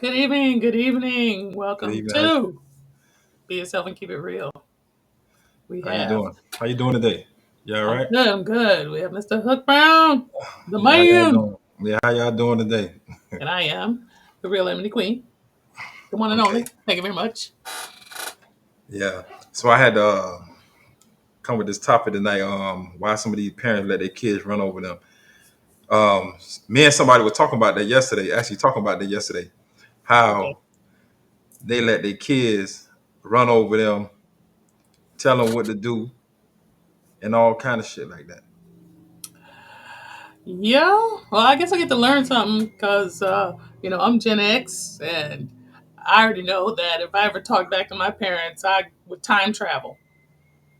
Good evening. Good evening. Good Welcome evening. to Be Yourself and Keep It Real. We How you have, doing? How you doing today? You all I'm right? good. I'm good. We have Mr. Hook Brown, the Yeah, how y'all man, doing? Yeah, how y'all doing today? and I am the real Emily Queen, the one and Okay. only. Thank you very much. Yeah. So I had to come with this topic tonight. Why some of these parents let their kids run over them. Um, Me and somebody were talking about that yesterday. Actually, talking about that yesterday. Okay. How they let their kids run over them, tell them what to do, and all kind of shit like that. Yeah. Well, I guess I get to learn something because, I'm Gen X, and I already know that if I ever talk back to my parents, I would time travel.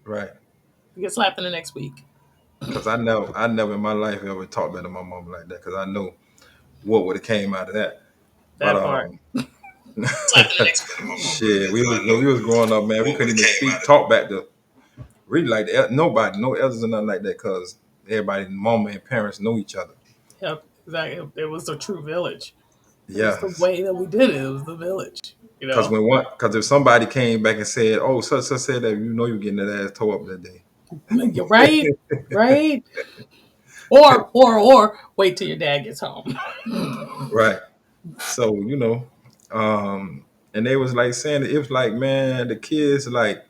Right. Get slapped in the next week. Because I never in my life ever talked back to my mom like that. Because I know what would have came out of that. But That part. Slapped in the next shit, when we was growing up, man, we couldn't even speak, talk back to really like nobody, no elders or nothing like that, cause everybody, mama and parents know each other. Yep. Exactly. It was a true village. It was Yeah, the way that we did it. It was the village, you cause know. cause if somebody came back and said, "Oh, such said that," you're getting that ass tore up that day. You're right, right. Or wait till your dad gets home. Right. So and they was like saying it was like, man, the kids like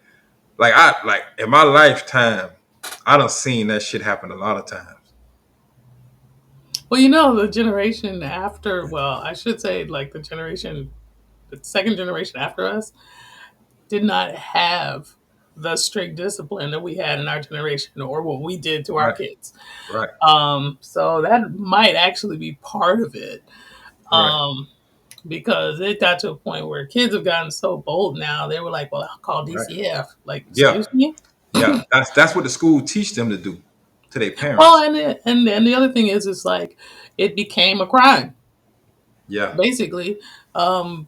I like in my lifetime, I done seen that shit happen a lot of times. Well, you know, the generation after, well, I should say like the second generation after us did not have the strict discipline that we had in our generation or what we did to our Right. kids. Right. So that might actually be part of it. Right. Um, because it got to a point where kids have gotten so bold now. They were like, "Well, I'll call Right. DCF." Like, Yeah. excuse me. Yeah, that's what the school teach them to do to their Well, parents. and the other thing is, it's like it became a crime, Yeah, basically. Now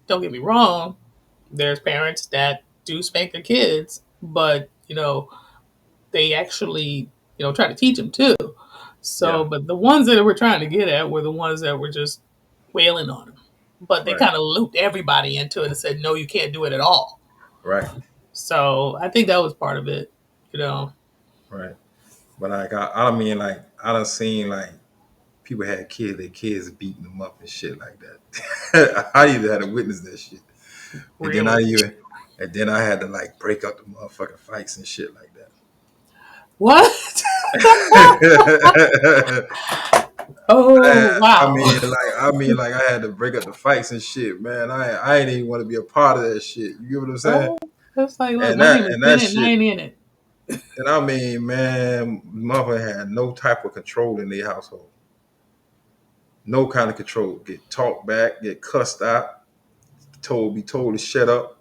don't get me wrong. There's parents that do spank their kids, but they actually try to teach them too. yeah, So, but the ones that we're trying to get at were the ones that were just wailing on them. But they right, kind of looped everybody into it and said, "No, you can't do it at all." right, So I think that was part of it. You know, right. But like I don't mean like I done seen like people had kids, their kids beating them up and shit like that. I even had to witness that shit, and then really. I had to like break up the motherfucking fights and shit like What? that. Oh I wow! mean, like I had to break up the fights and shit, man. I ain't even want to be a part of that shit. You get what I'm saying? Oh, it's like, look, And my name is that Bennett, and I shit. ain't in it. And I mean, man, mother had no type of control in their household. No kind of control. Get talked back, get cussed out, be told to shut up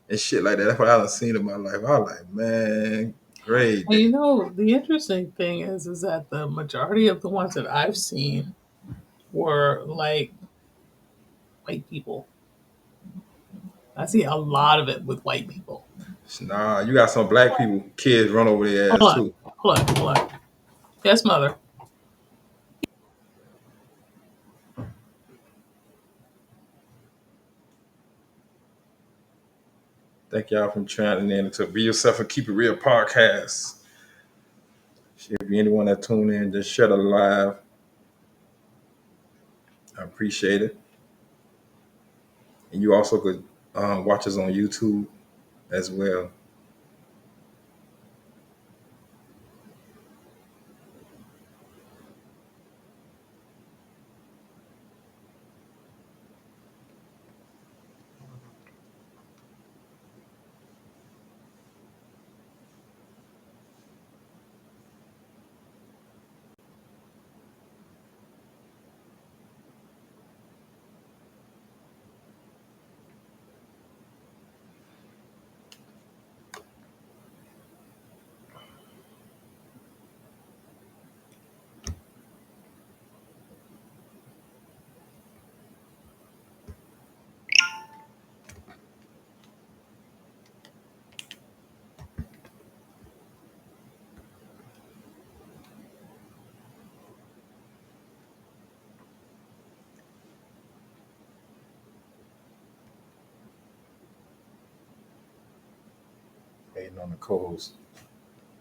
and shit like that. That's what I done seen in my life. I was like, man, great And day. the interesting thing is that the majority of the ones that I've seen were like white people. I see a lot of it with white people. Nah, you got some black people, kids run over their ass Hold on, too. hold on. Yes, mother. Thank y'all for tuning in to Be Yourself and Keep It Real podcast. If you anyone that tune in, just share the live. I appreciate it. And you also could watch us on YouTube as well. on the co-host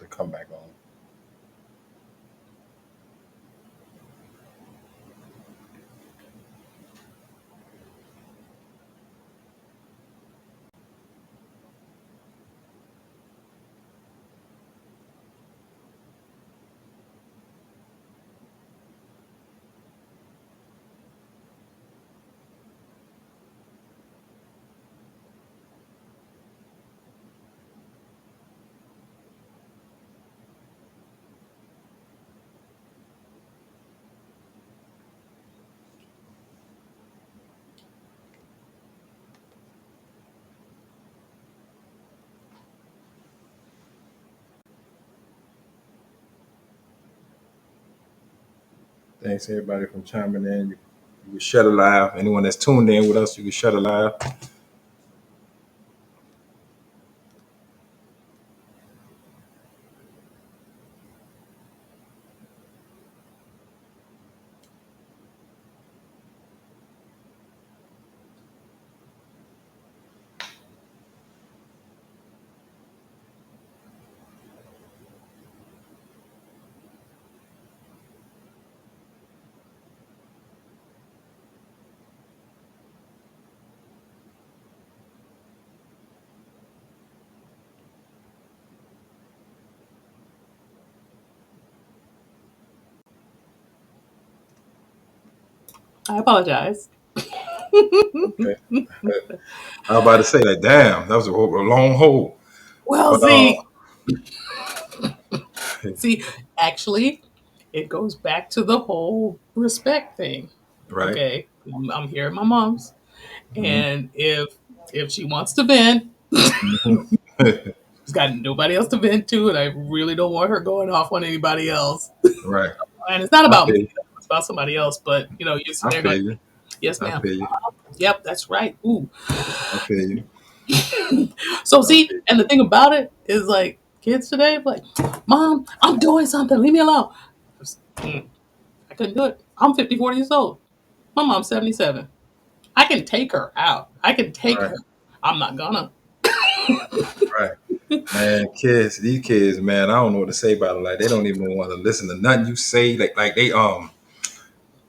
to come back on. Thanks everybody from chiming in. You can shut it live. Anyone that's tuned in with us, you can shut it live. I apologize. Okay. I was about to say like, damn, that was a long hold. Well, But see, actually, it goes back to the whole respect thing. right. Okay, I'm here at my mom's, Hmm. and if she wants to vent, Hmm. she's got nobody else to vent to, and I really don't want her going off on anybody else. Right. And it's not I about me; feel you. it's about somebody else. But you're sitting I there feel going, you. "Yes, I ma'am. feel you. Yep, that's right." Ooh. I feel you. So I see, feel and the thing about it is, like, kids today, like, "Mom, I'm doing something. Leave me alone." Mm, I couldn't do it. I'm 54 years old. My mom's 77. I can take her out. I can you. take Right. her. I'm not gonna. Right. Man, kids, these kids, man, I don't know what to say about it. Like they don't even want to listen to nothing you say. Like they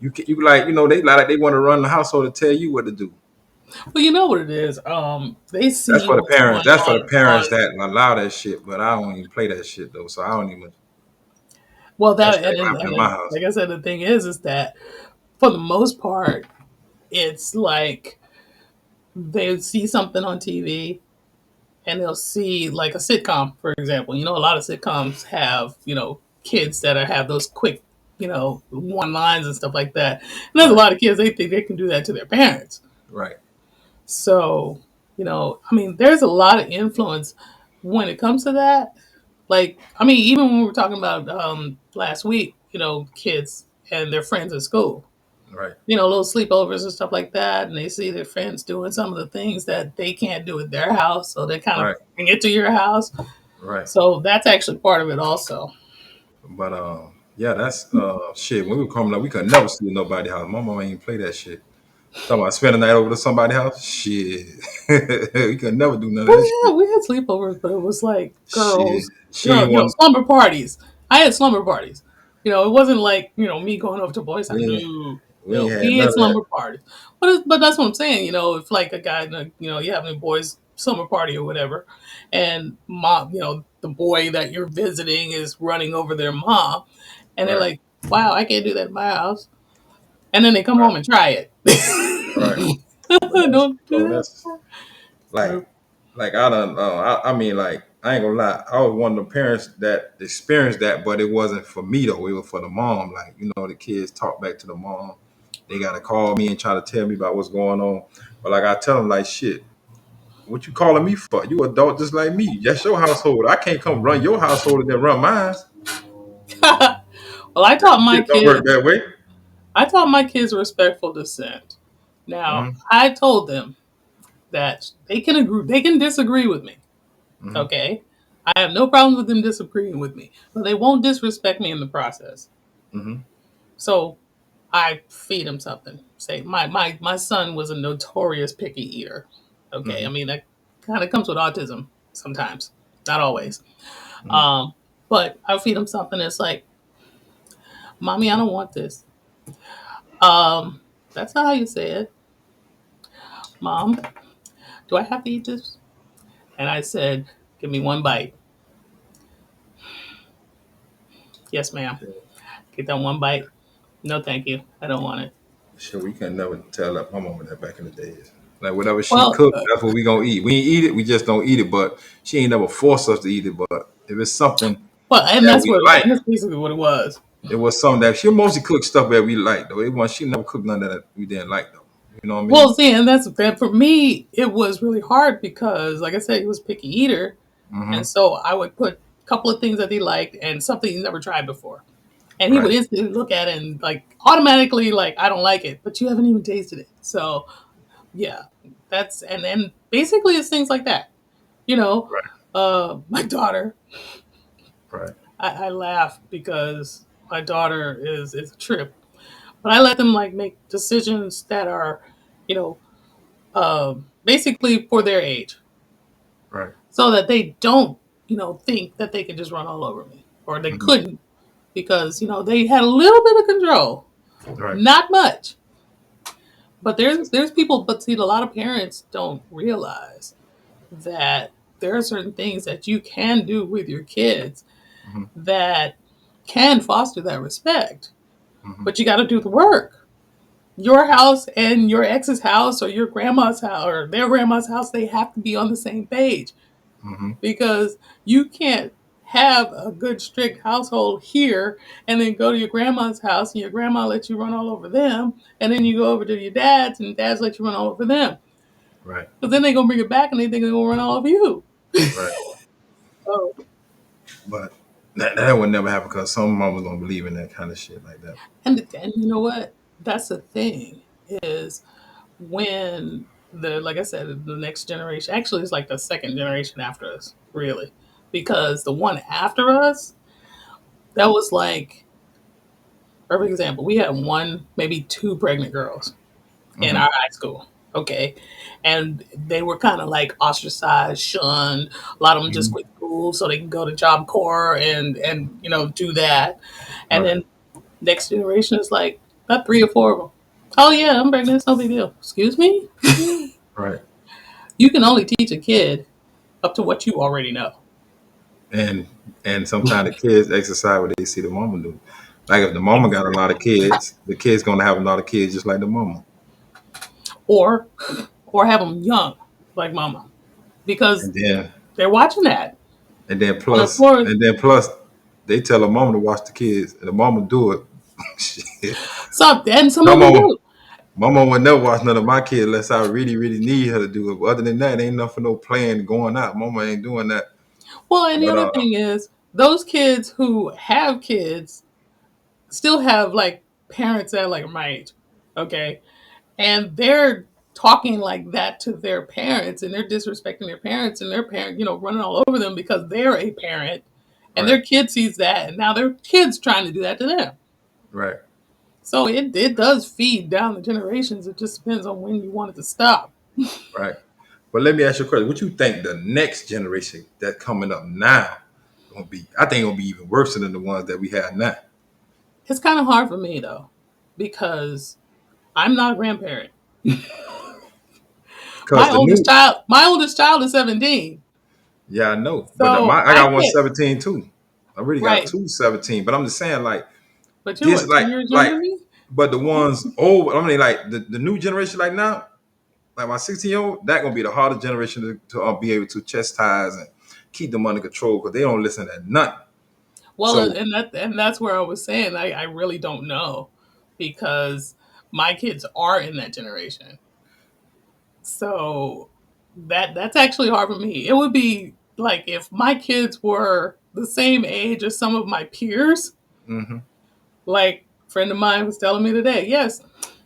you like they like they want to run the household and tell you what to do. Well, you know what it is. They That's see for the what's parents. going That's for the parents on. that allow that shit. But I don't even play that shit though. So I don't even. Well, That that shit ain't happening in my house. like I said, the thing is that for the most part, it's like they see something on TV and they'll see like a sitcom, for example. A lot of sitcoms have kids that have those quick one lines and stuff like that. And there's a Right. lot of kids they think they can do that to their parents. Right. So I mean, there's a lot of influence when it comes to that. Like, I mean, even when we were talking about last week, kids and their friends at school, Right. little sleepovers and stuff like that, and they see their friends doing some of the things that they can't do at their house, so they kind of Right. bring it to your house. Right. So that's actually part of it, also. But yeah, that's shit. When we were coming up, we could never see nobody house. My mama ain't play that shit. Talking about spending the night over to somebody's house. Shit. We could never do none of Well, that yeah, shit. we had sleepovers, but it was like Shit. She girl, ain't want slumber parties. I had slumber parties. It wasn't like me going over to boys' house. we ain't, No, we no, ain't had we none had of that. slumber parties. But that's what I'm saying. If like a guy, you having a boys' summer party or whatever, and mom, the boy that you're visiting is running over their mom, and they're Right. like, "Wow, I can't do that in my house," and then they come Right. home and try Right. it. But that's Don't do that's like that. I don't know. I mean like I ain't gonna lie. I was one of the parents that experienced that, but it wasn't for me though. It was for the mom. Like, the kids talk back to the mom. They gotta call me and try to tell me about what's going on. But like I tell them like shit, what you calling me for? You adult just like me. That's your household. I can't come run your household and then run mine. Well, That shit don't work that way. I taught my kids respectful dissent. Now, Mm-hmm. I told them that they can disagree with me. Mm-hmm. Okay, I have no problems with them disagreeing with me, but they won't disrespect me in the process. Mm-hmm. So I feed him something. Say my son was a notorious picky eater. Okay, Mm-hmm. I mean that kind of comes with autism sometimes. not always. Mm. Um, but I feed them something that's like, "Mommy, I don't want this." Um, that's not how you say it. "Mom, do I have to eat this?" And I said, "Give me one bite." "Yes, ma'am." Get that one bite. "No, thank you. I don't want it." Sure, we can never tell that my mama that back in the days. Like whatever she Well, cooked, that's what we gonna eat. We ain't eat it, we just don't eat it. But she ain't never forced us to eat it. But if it's something well, and that we like, that's basically what it was. it was something that she mostly cooked stuff that we like though. It was she never cooked none that we didn't like though. You know what I mean? Well, see, and that's that for me. It was really hard because, like I said, he was a picky eater, and Mm-hmm. so I would put a couple of things that he liked and something he never tried before, and he would Right. instantly look at it and like automatically like, "I don't like it," but you haven't even tasted it. So yeah, that's and basically it's things like that. You know, Right. my daughter. Right. I laugh because my daughter is a trip, but I let them like make decisions that are, you know, basically for their age, Right. so that they don't, think that they can just run all over me or they Mm-hmm. couldn't because they had a little bit of control, Right. not much. But there's people, but see, a lot of parents don't realize that there are certain things that you can do with your kids Mm-hmm. that can foster that respect, Mm-hmm. but you got to do the work. Your house and your ex's house or your grandma's house or their grandma's house, they have to be on the same page Mm-hmm. because you can't have a good strict household here and then go to your grandma's house and your grandma lets you run all over them and then you go over to your dad's and dad's let you run all over them Right. because then they're gonna bring it back and they think they're gonna run all over you. Right. Oh, But that would never happen because some mamas don't believe in that kind of shit like that. and you know what, that's the thing is when the like I said, the next generation actually is like the second generation after us, really. Because the one after us, that was like perfect example. We had one, maybe two pregnant girls in Mm-hmm. our high school. Okay. And they were kind of like ostracized, shunned. A lot of them just Mm-hmm. quit school so they can go to Job Corps and do that. And Right. then next generation is like about three or four of them. Oh yeah, I'm pregnant. It's no big deal. Excuse me? Right. You can only teach a kid up to what you already know. And and sometimes the kids exercise what they see the mama do. Like if the mama got a lot of kids, the kid's gonna have a lot of kids just like the mama. Or have them young, like mama, because And then they're watching that. and then And of plus course, and then plus they tell the mama to watch the kids and the mama do it. Shit. some My of them mama do. my mama would never watch none of my kids unless I really, really need her to do it. But other than that, ain't nothing for no playing going out. Mama ain't doing that. Well, and the But other thing is, those kids who have kids still have like parents that are like my age, okay, and they're talking like that to their parents, and they're disrespecting their parents, and their parent, running all over them because they're a parent, and right, their kid sees that, and now their kid's trying to do that to them. right, So it does feed down the generations. It just depends on when you want it to stop. right. But let me ask you a question. What you think the next generation that coming up now gonna be? I think gonna be even worse than the ones that we have now. It's kind of hard for me though, because I'm not a grandparent. Cause the new, My oldest child is 17. yeah, I know. But So I I got one can't. 17 too. I really got Right. two 17. But I'm just saying like But you're this what, 2 years younger like than me? but the ones old, I mean like the new generation like now, like my 16-year-old, that gonna be the hardest generation to be able to chastise and keep them under control because they don't listen to nothing. Well, So and that's where I was saying I really don't know because my kids are in that generation. So that's actually hard for me. It would be like if my kids were the same age as some of my peers. hmm Like a friend of mine was telling me today, yes,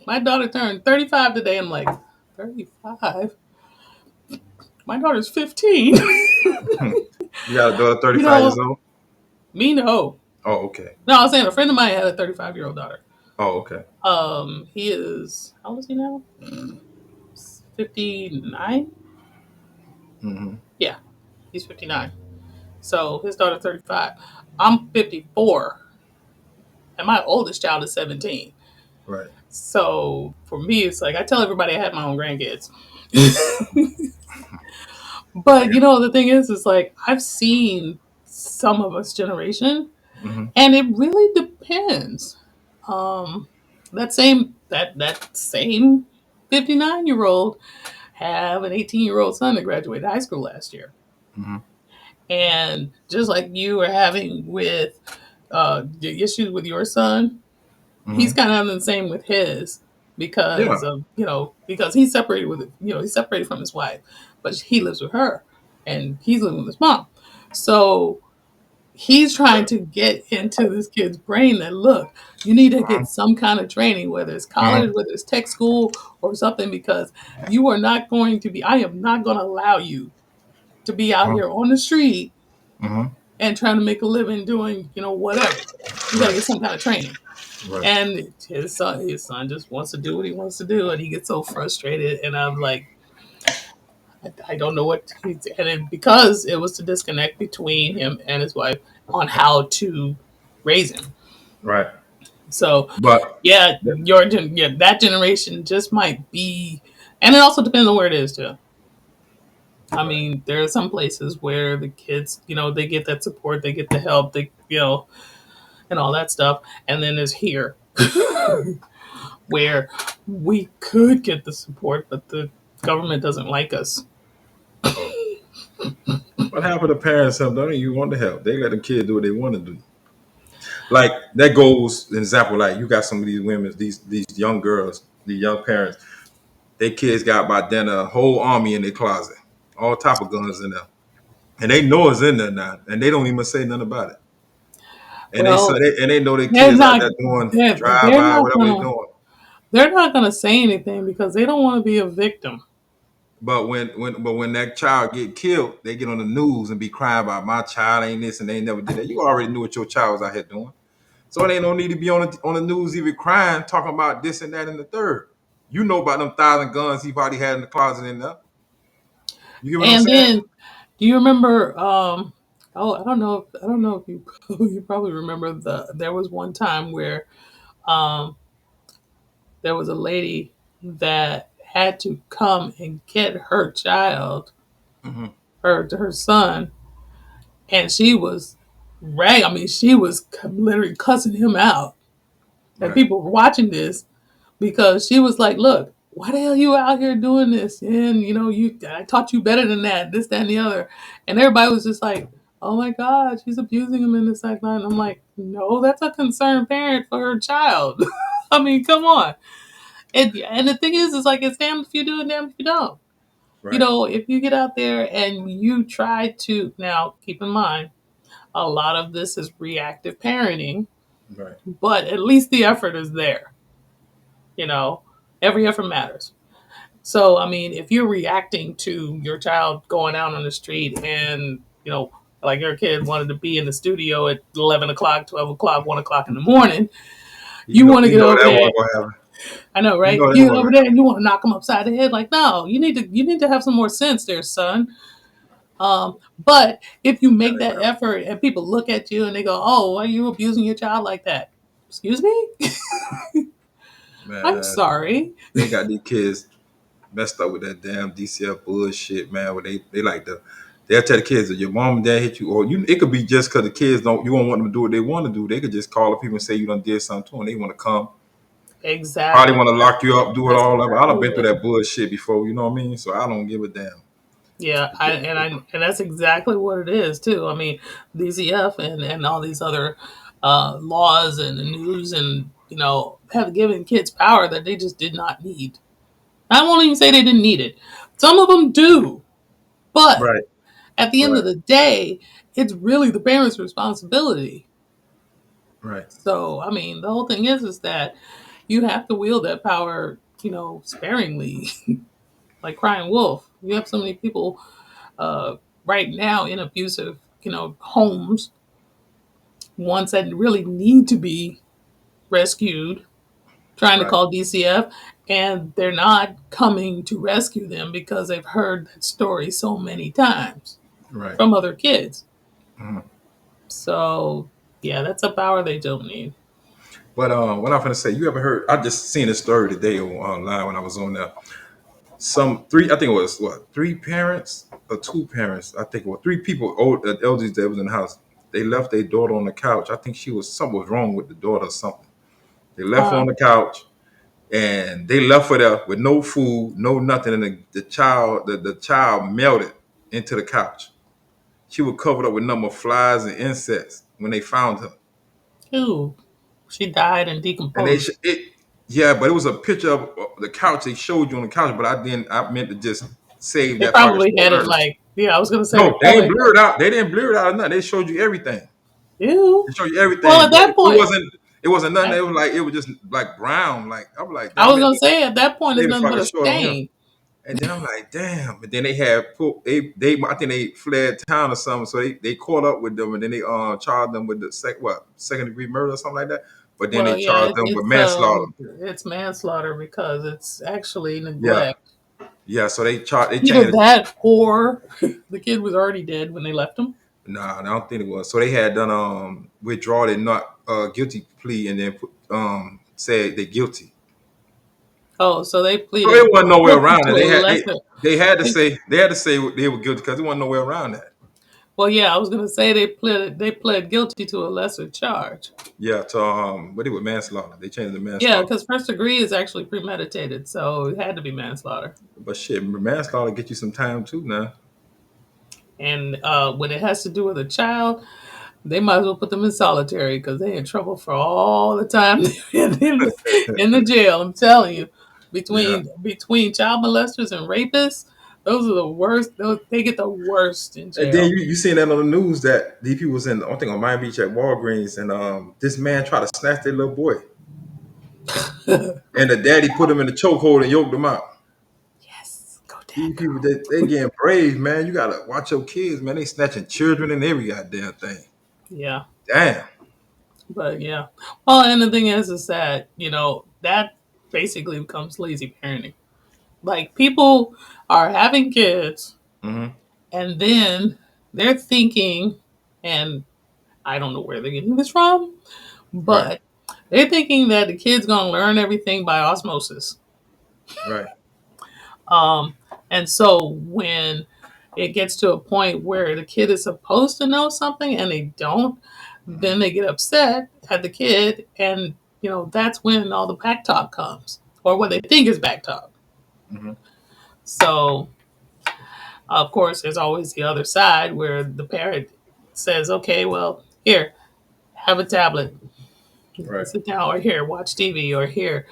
my daughter turned 35 today. I'm like, 35? My daughter's 15. you got a daughter you 35 years know, old? me no. Oh, okay. No, I was saying a friend of mine had a 35-year-old daughter. Oh, okay. He is, how old is he now? 59? hmm Yeah, he's 59. So his daughter's 35. I'm 54, and my oldest child is 17. Right. So for me, it's like I tell everybody I had my own grandkids. I But got. the thing is like I've seen some of us generation, Mm-hmm. and it really depends. Um, that same 59-year-old have an 18-year-old son that graduated high school last year, Mm-hmm. and just like you are having with the issues with your son, he's Mm-hmm. kind of having the same with his Yeah. because of because he's separated he's separated from his wife, but he lives with her, and he's living with his mom. So he's trying to get into this kid's brain that look, you need to get some kind of training, whether it's Mm-hmm. college, whether it's tech school or something, because you are not going to be. I am not going to allow you to be out here on the street Mm-hmm. and trying to make a living doing whatever. You got to Right. get some kind of training. Right. And his son just wants to do what he wants to do, and he gets so frustrated. And I'm like, I don't know what he's, and because it was the disconnect between him and his wife on how to raise him. Right. So But yeah, that generation just might be, and it also depends on where it is too. I right. mean, there are some places where the kids, they get that support, they get the help, and all that stuff. And then there's here where we could get the support, but the government doesn't like us. What happened to parents? Don't you want to help? They let the kids do what they want to do. Like that goes an example. Like you got some of these women, these young girls, these young parents. Their kids got by then a whole army in their closet, all type of guns in there, and they know it's in there now, and they don't even say nothing about it. And Well, they know their they're kids out not there doing drive they're by, not whatever they're gonna doing. they're not gonna say anything because they don't want to be a victim. But when that child get killed, they get on the news and be crying about my child ain't this and they never did that. You already knew what your child was out here doing. So they don't need to be on the news even crying, talking about this and that and the third. You know about them 1,000 guns he probably had in the closet in there. You get what I'm And saying? then, do you remember? Oh, I don't know if you you probably remember there was one time where um, there was a lady that had to come and get her child, Hmm. her son, and she was I mean, she was literally cussing him out, and Right. people were watching this because she was like, "Look, why the hell you out here doing this? And I taught you better than that. This, that, and the other." And everybody was just like, "Oh my God, she's abusing him in the second line." I'm like, "No, that's a concerned parent for her child." I mean, come on. And the thing is like it's damned if you do and damned if you don't. Right. If you get out there and you try to, now keep in mind, a lot of this is reactive parenting, Right. but at least the effort is there. You know, every effort matters. So, I mean, if you're reacting to your child going out on the street and, like your kid wanted to be in the studio at 11 o'clock, 12 o'clock, 1 o'clock in the morning, You you know, want to you get know over that there. wasn't gonna happen. I know, You right? know that You get wasn't over gonna there and you want to knock them upside the head. Like, no, you need to have some more sense there, son. But if you make that happen. effort and people look at you and they go, "Oh, why are you abusing your child like that?" Excuse me? I'm Man, sorry. they got these kids messed up with that damn DCF bullshit, man. Where they like to they'll tell the kids that your mom and dad hit you, or you. It could be just because the kids don't. You don't want them to do what they want to do. They could just call the people and say you done did something to them. They want to come. Probably Exactly. want to lock you up, do it That's all. I exactly done been what through it is. that bullshit before. You know what I mean? So I don't give a damn. Yeah, and that's exactly what it is too. I mean, DCF and all these other laws and the news and have given kids power that they just did not need. I won't even say they didn't need it. Some of them do, but Right. at the end of Right. the day, it's really the parents' responsibility. Right. So, I mean, the whole thing is that you have to wield that power, sparingly, like crying wolf. You have so many people uh, right now in abusive, homes, ones that really need to be rescued, trying to Right. call DCF, and they're not coming to rescue them because they've heard that story so many times Right. from other kids. Mhm. So yeah, that's a power they don't need. But what I'm gonna say, you ever heard? I just seen this story today online when I was on there. Some three, I think it was what, three parents or two parents. I think it was three people, old elders that was in the house. They left their daughter on the couch. I think she was something was wrong with the daughter or something. They left her Uh, on the couch and they left her there with no food, no nothing, and the child melted into the couch. She was covered up with number of flies and insects when they found her. Ew, she died and And they decomposed. yeah, but it was a picture of the couch they showed you on the couch. But I meant to just save They that part of the probably story had it early. like, yeah, I was gonna say they No, they ain't probably blurred out. They didn't blur it out or nothing. They showed you everything. ew. They showed you Well, everything, at but that it point, wasn't. It wasn't nothing. I, It was just like brown. Like I'm like, I damn, was gonna say at that point they it's was nothing fucking but a short on him. stain. And then I'm like, damn. But then they had put they I think they fled town or something. So they caught up with them and then they charged them with the second degree murder or something like that. But then they Well, yeah, charged them with manslaughter. it's manslaughter because it's actually Yeah, neglect. yeah. So they Either changed it. that or the kid was already dead when they left him. Nah, I don't think it was. So they had done withdraw their not guilty plea and then said they guilty. Oh, so they So it pleaded wasn't nowhere guilty around to it. a lesser. They had to say they were guilty because there wasn't nowhere around that. Well, yeah, I was gonna say they pled guilty to a lesser charge. Yeah, to what it was manslaughter. They changed the Yeah, manslaughter. because first degree is actually premeditated, so it had to be manslaughter. But shit, manslaughter get you some time too now. And when it has to do with a child, they might as well put them in solitary because they in trouble for all the time in the jail. I'm telling you, Yeah. between child molesters and rapists, those are the worst. They get the worst in And then jail. you seen that on the news that these people was in I think on Miami Beach at Walgreens and this man tried to snatch their little boy and the daddy put him in the chokehold and yoked him out. Yes, go dad, These people girl. they getting brave, man. You gotta watch your kids, man. They snatching children and every goddamn thing. Yeah, Damn. but yeah. Well, and the thing is that that basically becomes lazy parenting. Like people are having kids, Hmm. and then they're thinking, and I don't know where they're getting this from, Right, but they're thinking that the kid's gonna learn everything by osmosis. right. Um, and so when it gets to a point where the kid is supposed to know something and they don't, Hmm. then they get upset at the kid, and that's when all the back talk comes, or what they think is back talk. Hmm. So of course, there's always the other side where the parent says, "Okay, well, here, have a tablet, Right, sit down, or here, watch TV, or here,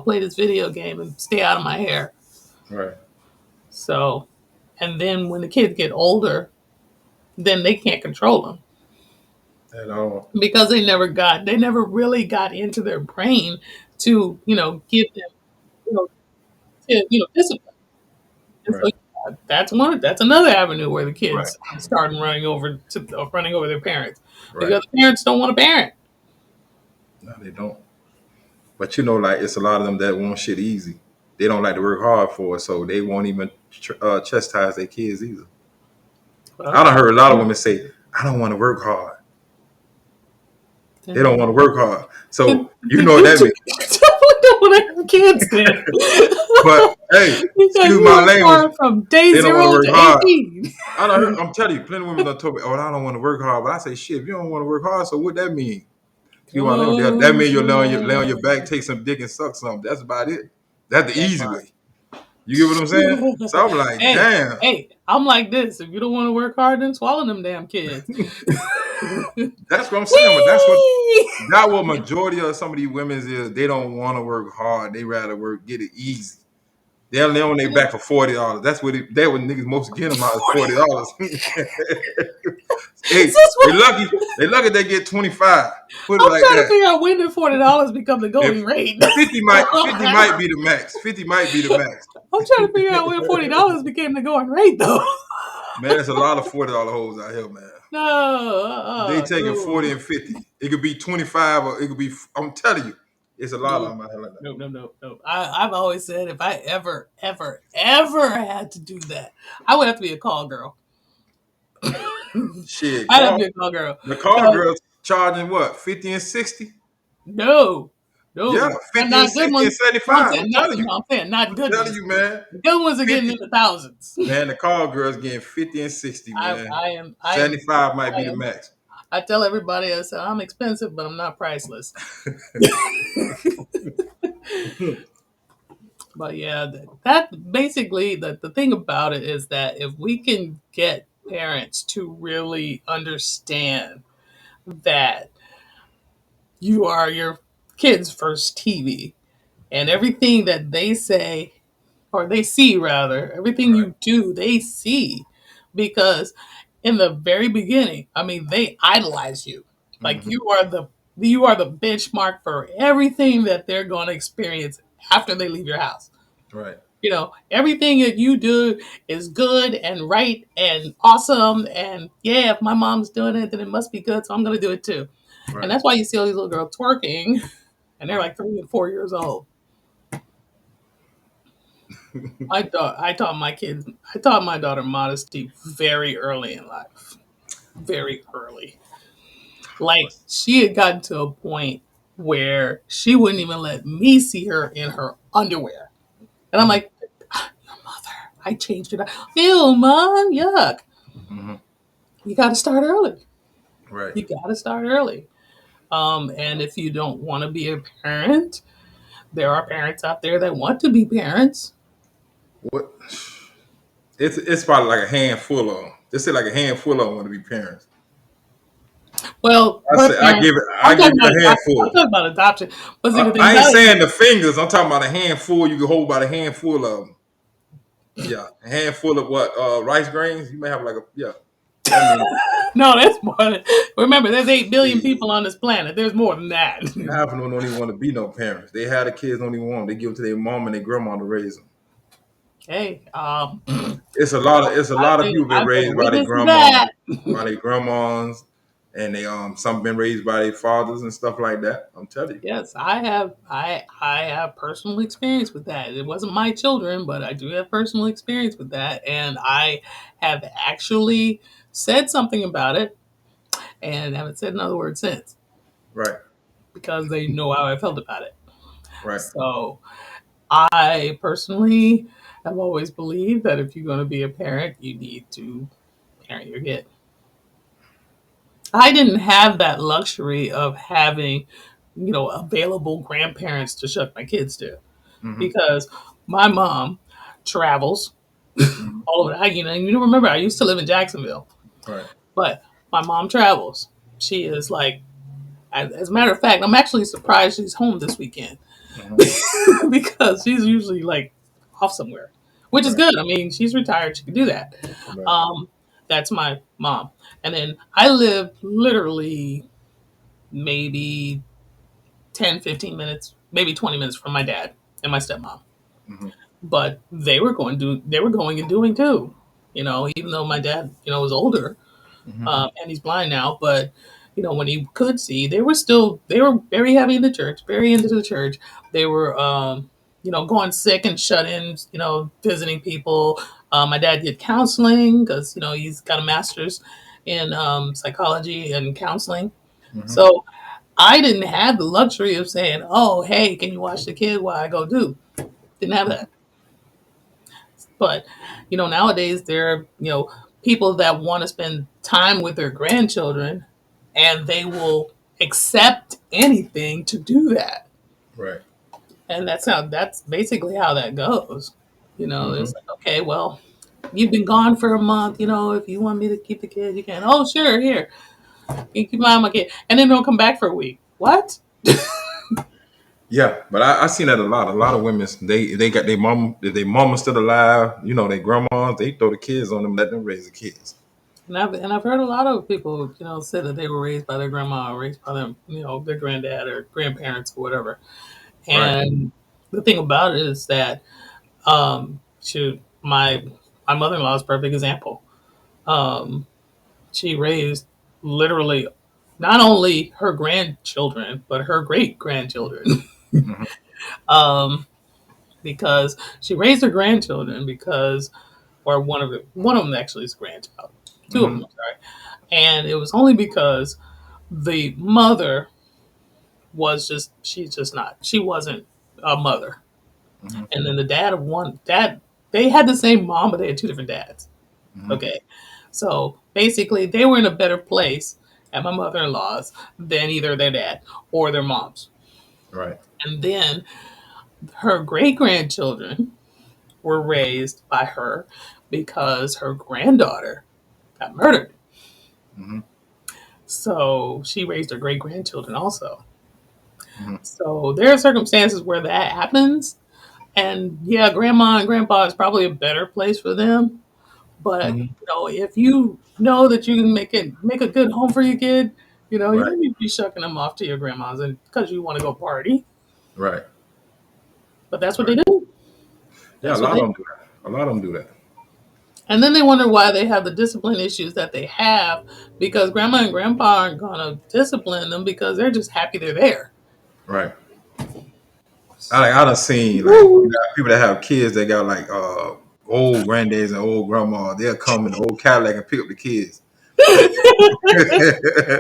play this video game and stay out of my hair." right. So, and then when the kids get older, then they can't control them At all. because they never really got into their brain to, give them, discipline. And so Right, that's another avenue where the right, kids start running over their parents right. because the parents don't want to parent. No, they don't. But like it's a lot of them that want shit easy. They don't like to work hard for it, so they won't even chastise their kids either. I Well, done heard a lot of women say, "I don't want to work hard." They then don't want to work hard. then So you know what you that means. definitely don't want to have kids then. But hey, Because excuse you my are language. starting from day They don't want to zero work to hard. 18. I'm telling you, plenty of women done told me, "Oh, I don't want to work hard." But I say, "Shit, if you don't want to work hard, so what that mean?" Excuse my language. That Oh, means you lay on your back, God. take some dick and suck some. That's about it. That's the That easy part. way. You get what I'm saying? So I'm like, Hey, damn. hey, I'm like this. If you don't want to work hard, then swallow them damn kids. That's what I'm saying. But Whee! that what majority of some of these women's is. They don't want to work hard. They rather get it easy. They only on their back for $40. That what niggas most get them out is $40. Hey, Since they when- lucky. They lucky they get 25. Put it I'm like trying to that. figure out when did $40 become the If going rate. 50 might be the max. 50 might be the max. I'm trying to figure out when $40 became the going rate, though. Man, there's a lot of $40 hoes out here, man. No, They taking 40 no, and 50. It could be 25 or it could be. I'm telling you, it's a lot of no, them out here like that. no, no, no, no. I've always said if I ever had to do that, I would have to be a call girl. Shit, I'd have to be a call girl. the car 'Cause girls charging what, 50 and 60? no, Yeah, no, and 50 and not good 60 and ones. No, I'm 75. saying I'm not. telling you. No, I'm saying not I'm good telling ones. you, man. The good ones are getting 50, into thousands. man, the car girls getting 50 and 60, I, man. I am, I am, 75 might I be the am. max. I tell everybody, I say I'm expensive, but I'm not priceless. But yeah, that basically the thing about it is that if we can get parents to really understand that you are your kid's first TV and everything that they say or they see rather, everything Right. you do, they see because in the very beginning, I mean, they idolize you. Like Hmm. you are the benchmark for everything that they're going to experience after they leave your house. Right. You know, everything that you do is good and right and awesome. And yeah, if my mom's doing it, then it must be good. So I'm going to do it too. And Right. that's why you see all these little girls twerking and they're like 3 and 4 years old. I taught my daughter modesty very early in life. Very early. Like she had gotten to a point where she wouldn't even let me see her in her underwear. And I'm like, "Ah, your mother, I changed it. Ew, mom, yuck. Hmm. You got to start early. Right. You got to start early. And if you don't want to be a parent, there are parents out there that want to be parents. What? It's probably like a handful of them. Just say like a handful of them want to be parents. Well, I her say parents. I give you a I'm handful. talking about adoption. But see, the thing I ain't about it, saying the fingers. I'm talking about a handful. You can hold about a handful of them. Yeah, a handful of what? Rice grains. You may have like a yeah. That means no, that's more. Remember, there's 8 billion shit. people on this planet. There's more than that. Half of them don't even want to be no parents. They have the kids, don't even want them. They give them to their mom and their grandma to raise them. Hey, It's a lot of people been I've been a raised by their witness to grandma, that. by their grandmas, and they some been raised by their fathers and stuff like that. I'm telling you. Yes, I have. I have personal experience with that. It wasn't my children, but I do have personal experience with that, and I have actually said something about it, and haven't said another word since Right, because they know how I felt about it. right, So I personally have always believed that if you're going to be a parent, you need to parent your kid. I didn't have that luxury of having, available grandparents to shut my kids to hmm, because my mom travels hmm, all over. You remember I used to live in Jacksonville, right, but my mom travels. She is like, as a matter of fact, I'm actually surprised she's home this weekend hmm, because she's usually like off somewhere, which is right, good. I mean, she's retired; she can do that. right, Um, that's my mom, and then I live literally maybe 10, 15 minutes, maybe 20 minutes from my dad and my stepmom. hmm, But they were going and doing too. Even though my dad, was older, hmm, and he's blind now, but when he could see, they were very heavy in the church, very into the church. They were, going sick and shut in, visiting people. My dad did counseling because he's got a master's in psychology and counseling. hmm, So I didn't have the luxury of saying, "Oh, hey, can you watch the kid while I go do?" Didn't have that. But nowadays there are people that want to spend time with their grandchildren, and they will accept anything to do that. right, And that's basically how that goes. hmm, It's like, okay, well, you've been gone for a month. If you want me to keep the kid, you can. Oh, sure, here, you keep my kid, and then they'll come back for a week. What? yeah. But I seen that a lot. A lot of women they got their mom. If their mama still alive, their grandmas, they throw the kids on them, let them raise the kids. And I've heard a lot of people, say that they were raised by their grandma, or raised by them, their granddad or grandparents or whatever. Right. And the thing about it is that, shoot, my mother in law is a perfect example. Um, she raised literally not only her grandchildren but her great grandchildren, Hmm. um, because she raised her grandchildren or one of them actually is a grandchild. two of them, I'm sorry. And it was only because the mother she's just not, she wasn't a mother. Mm-hmm. And then the dad of one dad, they had the same mom, but they had two different dads. Mm-hmm. Okay. So basically, they were in a better place at my mother in law's than either their dad or their moms. Right. And then her great grandchildren were raised by her because her granddaughter got murdered. Mm-hmm. So she raised her great grandchildren also. Mm-hmm. So there are circumstances where that happens. And yeah, grandma and grandpa is probably a better place for them. But Mm-hmm. if you know that you can make a good home for your kid, you Right. don't need to be shucking them off to your grandma's and because you want to go party. Right. But that's what they Right. do. Yeah, a That's what lot they of them do that. A lot of them do that. And then they wonder why they have the discipline issues that they have because grandma and grandpa aren't gonna discipline them because they're just happy they're there. Right. I done seen like Woo. people that have kids that got like old granddaddies and old grandma. They'll come in the old Cadillac and pick up the kids. I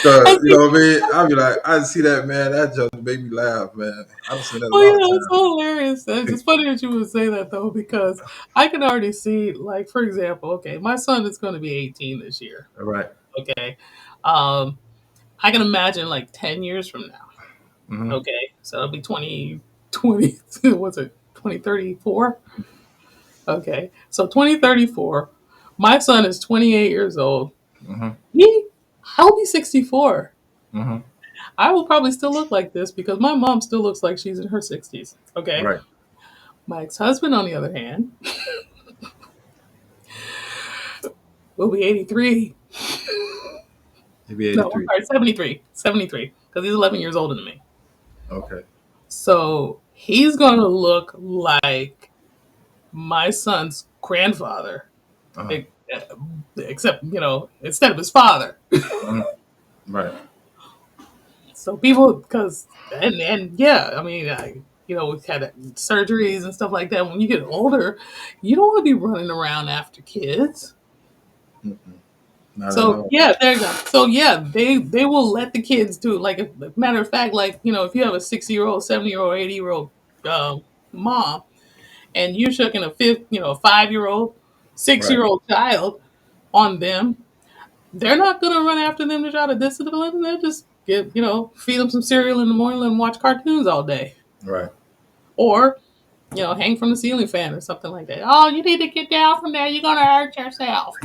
Cause you see. know what I mean. I be like, I see that, man. That just made me laugh, man. I've seen that a Oh lot of yeah, it's times. so hilarious. It's funny that you would say that though, because I can already see, like, for example, okay, my son is going to be 18 this year. Right. Okay, um, I can imagine like 10 years from now. Mm-hmm. Okay, so it'll be 2020. What's it? 2034. Okay, so 2034. My son is 28 years old. Mm-hmm. Me, I'll be 64. Mm-hmm. I will probably still look like this because my mom still looks like she's in her 60s. Okay. Right. My ex husband, on the other hand, will be 83. He'll be No, I'm 83. sorry, 73. 73, because he's 11 years older than me. Okay. So he's going to look like my son's grandfather, Uh-huh. e- except, instead of his father. Mhm. Right. So people, and yeah, I mean, we've had surgeries and stuff like that. When you get older, you don't want to be running around after kids. Mm-mm. Not at So all. yeah, there you go. So yeah, they will let the kids do it. Like, matter of fact, like, if you have a 60-year-old, 70-year-old, 80-year-old mom, and you're shucking a 5-year-old, Right. 6-year-old child on them, they're not gonna run after them to try to discipline them. They'll just feed them some cereal in the morning and watch cartoons all day, Right. or hang from the ceiling fan or something like that. Oh, you need to get down from there. You're gonna hurt yourself.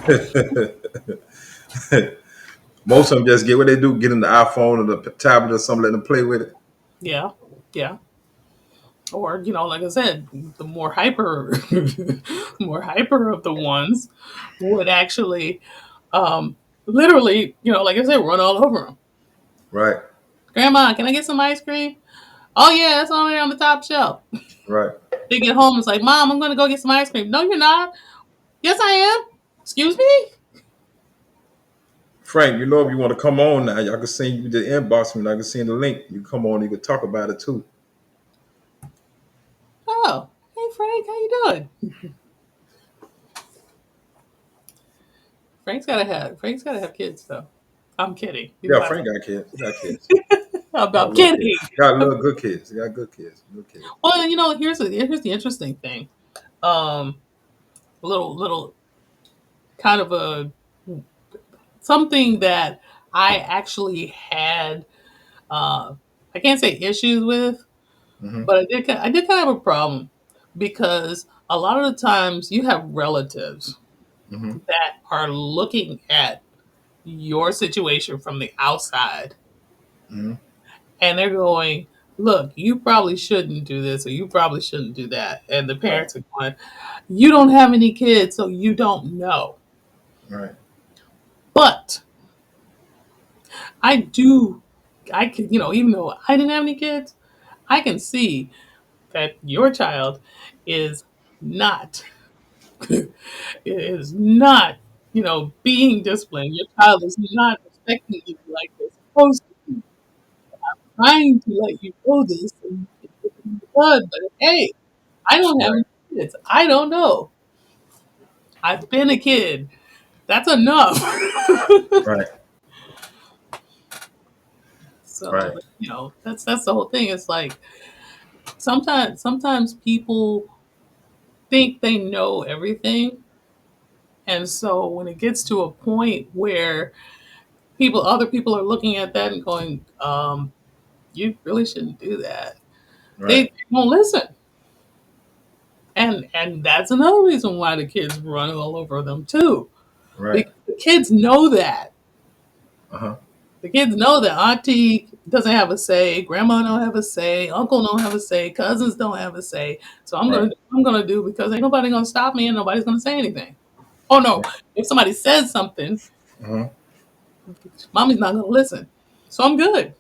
Most of them just get what they do, get in the iPhone or the tablet or something, let them play with it. Yeah, yeah. Or like I said, the more hyper, more hyper of the ones would actually, literally, like I said, run all over them. Right. Grandma, can I get some ice cream? Oh yeah, it's on there on the top shelf. Right. They get home, it's like, Mom, I'm gonna go get some ice cream. No, you're not. Yes, I am. Excuse me. Frank, if you want to come on now, y'all can send you the inbox me. I can send the link. You come on, you can talk about it too. Oh, hey Frank, how you doing? Frank's gotta have kids though. I'm kidding. He's Yeah, my Frank got kids. He got kids. Got I'm little kids. kidding. Got little good kids. He got good kids. Good kids. Well, here's the interesting thing. Um, little kind of a something that I actually had. Uh, I can't say issues with, Mm-hmm. but I did kind of have a problem because a lot of the times you have relatives Mm-hmm. that are looking at your situation from the outside Mm-hmm. and they're going, look, you probably shouldn't do this or you probably shouldn't do that. And the Right. parents are going, you don't have any kids, so you don't know. Right. But I do, I can, even though I didn't have any kids, I can see that your child is not, is not, being disciplined. Your child is not respecting you like they're supposed to be. Trying to let you know this and it's in the bud, but hey, I don't have Right. any kids. I don't know. I've been a kid. That's enough. Right. So, Right. that's the whole thing. It's like sometimes people think they know everything, and so when it gets to a point where other people are looking at that and going, "You really shouldn't do that," Right. they won't listen. And that's another reason why the kids run all over them too, Right. because the kids know that. Uh huh. The kids know that auntie doesn't have a say, grandma don't have a say, uncle don't have a say, cousins don't have a say. So I'm Right. gonna do what I'm gonna do because ain't nobody gonna stop me and nobody's gonna say anything. Oh no, if somebody says something, Uh huh. mommy's not gonna listen. So I'm good.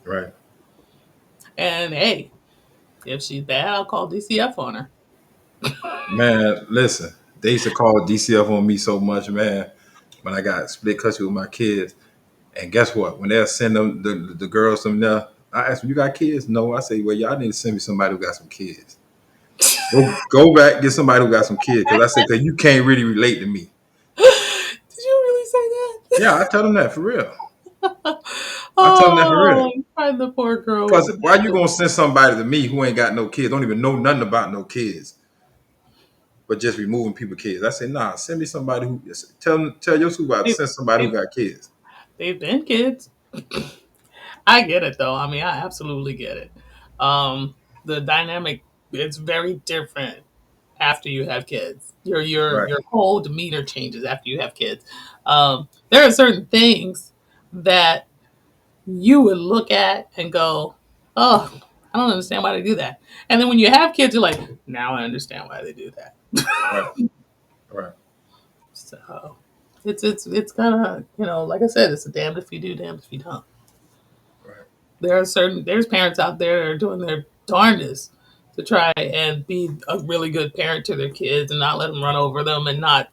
Right. And hey, if she's bad, I'll call DCF on her. Man, listen. They used to call DCF on me so much, man. When I got split custody with my kids, and guess what? When they'll send them the girls them there, I ask them, "You got kids?" No. I say, "Well, y'all need to send me somebody who got some kids. Go back get somebody who got some kids." Because I say, "Because you can't really relate to me." Did you really say Yeah, I tell them that for real. that? I tell them that for real. Oh, find the poor girl with Because the why you bad. gonna send somebody to me who ain't got no kids, don't even know nothing about no kids, but just removing people kids? I say, nah, send me somebody who tell your supervisor They, send somebody who they, got kids. they've been kids. I get it though. I mean, I absolutely get it. The dynamic it's very different after you have kids. Right, Your whole demeanor changes after you have kids. There are certain things that you would look at and go, "Oh, I don't understand why they do that." And then when you have kids, you're like, "Now I understand why they do that." right, right, So it's kind of like I said, it's a damned if you do, damned if you don't. right. There's parents out there that are doing their darndest to try and be a really good parent to their kids and not let them run over them and not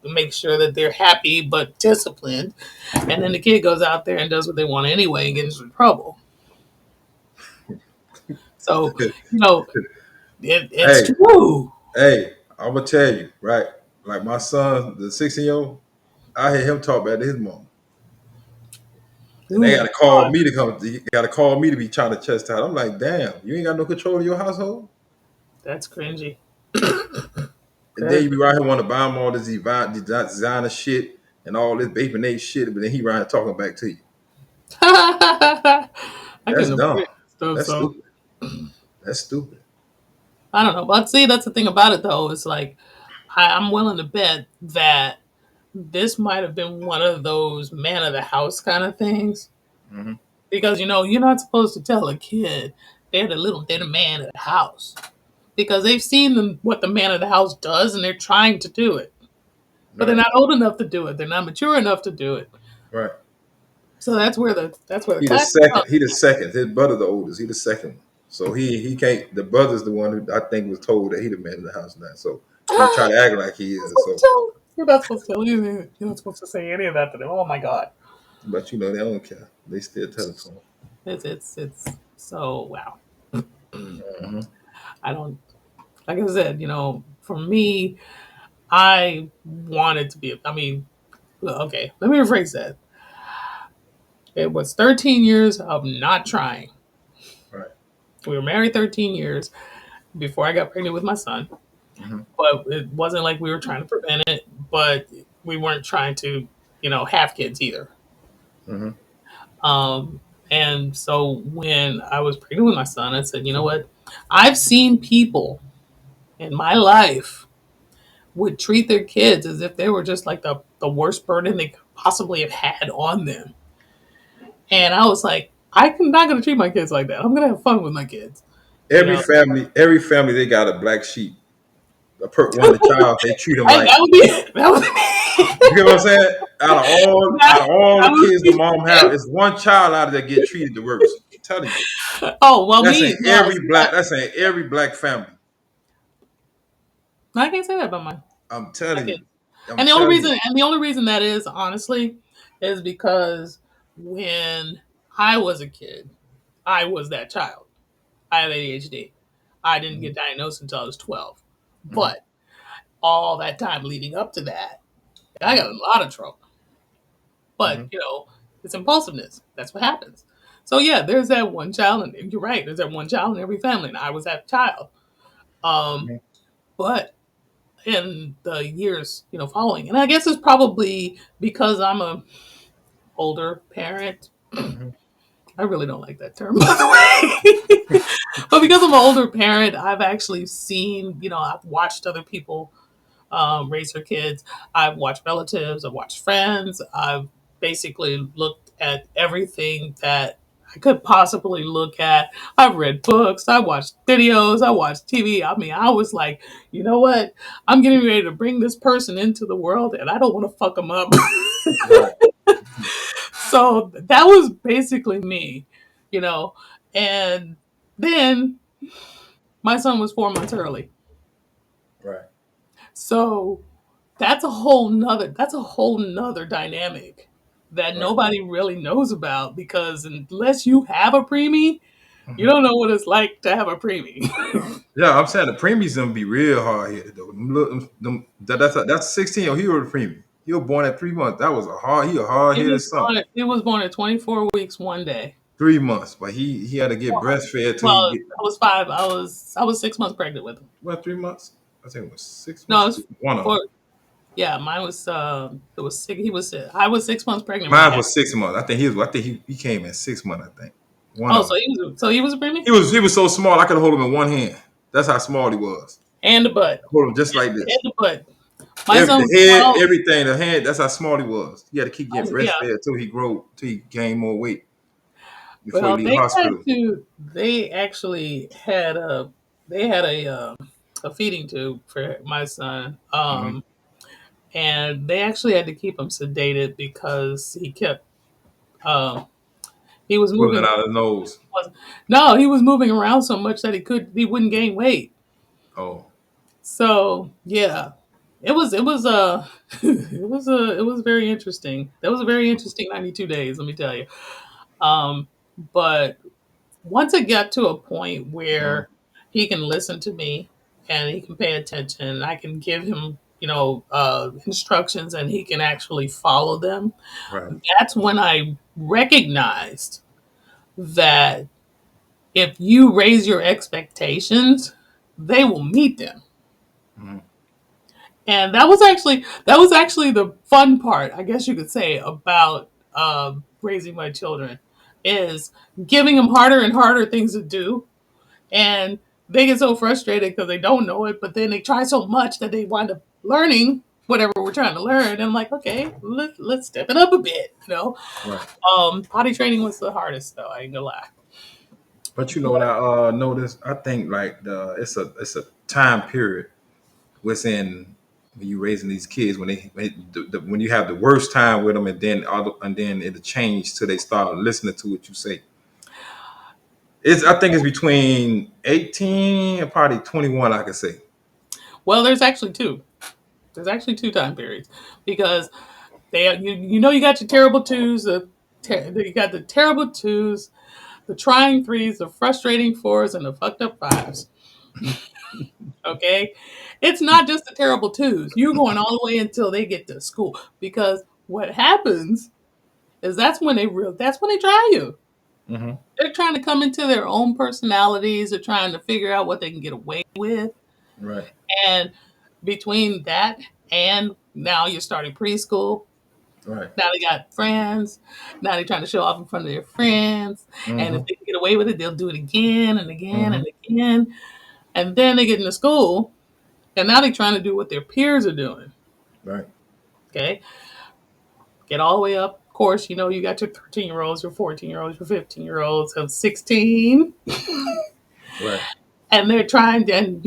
make sure that they're happy but disciplined, and then the kid goes out there and does what they want anyway and gets in trouble. So you know it's Hey, true. hey, I'm gonna tell you, right? Like my son, the 16-year-old, I hear him talk about his mom. And they Ooh, gotta call me to come. You gotta call me to be trying to chastise. I'm like, damn, you ain't got no control of your household. that's cringy. And then Very you be right here want to buy him all this designer shit and all this Bape Nate shit, but then he right here talking back to you. I That's couldn't dumb. afford stuff, That's so stupid. That's stupid. I don't know. But see, that's the thing about it, though. It's like I'm willing to bet that this might have been one of those man of the house kind of things Hmm. because you're not supposed to tell a kid they're the man of the house because they've seen what the man of the house does and they're trying to do it, but they're Right, not old enough to do it. They're not mature enough to do it. right. So that's where the He the class second. comes. He the second. His brother the oldest. He the second one. So he can't. The brother's the one who I think was told that he the man of the house now. So he try to act like he is. So, You're not supposed to tell anything. You're not supposed to say any of that to them. Oh my god. but they don't care. They still tell it to him. It's so wow. Hmm. I don't like I said, for me, I wanted to be. I mean, well, okay, let me rephrase that. It was 13 years of not trying. Right. We were married 13 years before I got pregnant with my son, Hmm. but it wasn't like we were trying to prevent it, but we weren't trying to, have kids either. Hmm. Um, and so when I was pregnant with my son, I said, you know what? I've seen people in my life would treat their kids as if they were just like the worst burden they could possibly have had on them. And I was like, I'm not going to treat my kids like that. I'm going to have fun with my kids. You know, Every family, they got a black sheep. One of the child, they treat them like. that would be that would You get be what I'm saying? Out of all that the would kids the be mom have, it's one child out of that get treated the worst. I'm telling you. oh well That's in me no every see, black. That's in every black family. I can't say that about mine. I'm I telling can't. you. I'm And the only telling you. reason and the only reason that is honestly is because when I was a kid, I was that child. I have ADHD. I didn't Mhm, get diagnosed until I was 12. mhm. But all that time leading up to that, I got a lot of trouble. But, Mhm. it's impulsiveness. That's what happens. So yeah, there's that one child, and you're right. There's that one child in every family, and I was that child. Um, Mhm. but in the years, following, and I guess it's probably because I'm a older parent. Mhm. I really don't like that term, by the way. But because I'm an older parent, I've actually seen, I've watched other people raise their kids. I've watched relatives, I've watched friends. I've basically looked at everything that I could possibly look at. I've read books, I watched videos, I watched TV. I mean, I was like, you know what? I'm getting ready to bring this person into the world and I don't want to fuck them up. Right. So that was basically me, you know. And then my son was 4 months early. Right. So that's a whole nother dynamic that Right. nobody really knows about because unless you have a preemie, you Mhm. don't know what it's like to have a preemie. Yeah, I'm saying the premiums gonna be real hard headed though. That's 16. Oh, he was a premium. He was born at 3 months. That was he a hard headed son. It was born at 24 weeks one day. 3 months, but he had to get breastfed till Well, he get I was five. I was 6 months pregnant with him. what 3 months. I think it was 6 months. No, it's One of them. four. Yeah, mine was. It was six. He was. I was 6 months pregnant when he Mine had. was 6 months. I think he was. I think he came in 6 months. I think one Oh, of them. so he was a preemie He was so small I could hold him in one hand. That's how small he was. and the butt Hold him just like and this. the butt. My son was The head, 12. everything, the hand. That's how small he was. He had to keep getting Yeah. breastfed till he grew, till he gained more weight before he Well, leave the hospital. they actually had a feeding tube for my son. Hmm. And they actually had to keep him sedated because he kept, um, he was Pulling moving. it out of his nose. No, he was moving around so much that he wouldn't gain weight. Oh, So yeah, it was very interesting. That was a very interesting 92 days, let me tell you. Um, but once it got to a point mhm. where he can listen to me and he can pay attention, I can give him, instructions and he can actually follow them. Right. That's when I recognized that if you raise your expectations, they will meet them. Mhm. And that was actually the fun part, I guess you could say, about raising my children is giving them harder and harder things to do, and they get so frustrated because they don't know it, but then they try so much that they wind up learning whatever we're trying to learn. And I'm like, okay, let's step it up a bit. Right. Potty training was the hardest though, I ain't gonna lie. But you know what I noticed? I think like it's a time period within when you raising these kids when you have the worst time with them and then it'll change till they start listening to what you say. I think it's between 18 and probably 21. I could say. Well, there's actually two time periods because you got your terrible twos, you got the terrible twos, the trying threes, the frustrating fours, and the fucked up fives. Okay, it's not just the terrible twos. You're going all the way until they get to school because what happens is that's when they try you. Hmm. They're trying to come into their own personalities. They're trying to figure out what they can get away with, Right. and between that and now you're starting preschool. Right. Now they got friends. Now they're trying to show off in front of their friends. And if Hmm. they can get away with it, they'll do it again and again and Hmm. again. And then they get into school and now they're trying to do what their peers are doing. Right. Okay. Get all the way up. Of course, you got your 13-year-olds, your 14-year-olds, your 15-year-olds, and 16. Right. And they're trying to, and